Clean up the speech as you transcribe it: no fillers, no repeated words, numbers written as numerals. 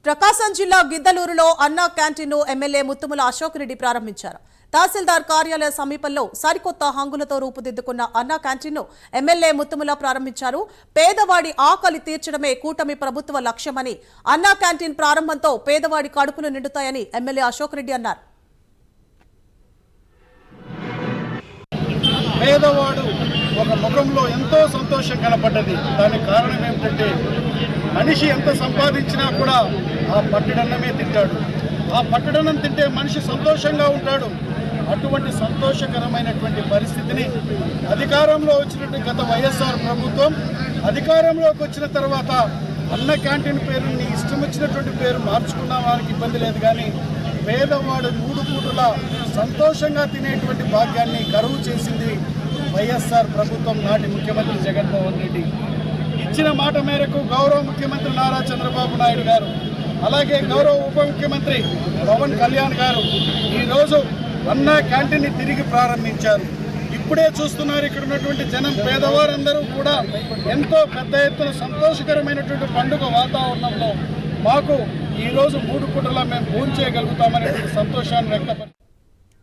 ప్రకాశం జిల్లా గిద్దలూరులో అన్నా క్యాంటీన్ను ఎమ్మెల్యే ముత్తుముల అశోక్ రెడ్డి ప్రారంభించారు. తహసీల్దార్ కార్యాలయ సమీపంలో సరికొత్త హంగులతో రూపుదిద్దుకున్న అన్నా క్యాంటీన్ను ఎమ్మెల్యే ముత్తుముల ప్రారంభించారు. పేదవాడి ఆకలి తీర్చడమే కూటమి ప్రభుత్వ లక్ష్యమని, అన్నా క్యాంటీన్ ప్రారంభంతో పేదవాడి కడుపులు నిండుతాయని ఎమ్మెల్యే అశోక్ రెడ్డి అన్నారు. పేదవాడు ఒక ముఖంలో ఎంతో సంతోషం కనపడ్డది. దానికి కారణం ఏమిటంటే మనిషి ఎంత సంపాదించినా కూడా ఆ పట్టెడన్నమే తింటాడు. ఆ పట్టెడన్నం తింటే మనిషి సంతోషంగా ఉంటాడు. అటువంటి సంతోషకరమైనటువంటి పరిస్థితిని అధికారంలో వచ్చినట్టు గత వైఎస్ఆర్ ప్రభుత్వం అధికారంలోకి వచ్చిన తర్వాత అన్న క్యాంటీన్ పేరుని ఇష్టం వచ్చినటువంటి పేరు మార్చుకున్న వారికి ఇబ్బంది లేదు, కానీ పేదవాడు 3 పూటల సంతోషంగా తినేటువంటి భాగ్యాన్ని కరువు చేసింది వైఎస్ఆర్ ప్రభుత్వం, నాటి ముఖ్యమంత్రి జగన్మోహన్ రెడ్డి. ఇచ్చిన మాట మేరకు గౌరవ ముఖ్యమంత్రి నారా చంద్రబాబు నాయుడు గారు, అలాగే గౌరవ ఉప ముఖ్యమంత్రి పవన్ కళ్యాణ్ గారు ఈరోజు అన్నా క్యాంటీన్ని తిరిగి ప్రారంభించారు. ఇప్పుడే చూస్తున్నారు, ఇక్కడ ఉన్నటువంటి జనం పేదవారందరూ కూడా ఎంతో పెద్ద ఎత్తున సంతోషకరమైనటువంటి పండుగ వాతావరణంలో మాకు ఈరోజు 3 పూటలా మేము భోజనం చేయగలుగుతామనేటువంటి సంతోషాన్ని వ్యక్తపరిచారు.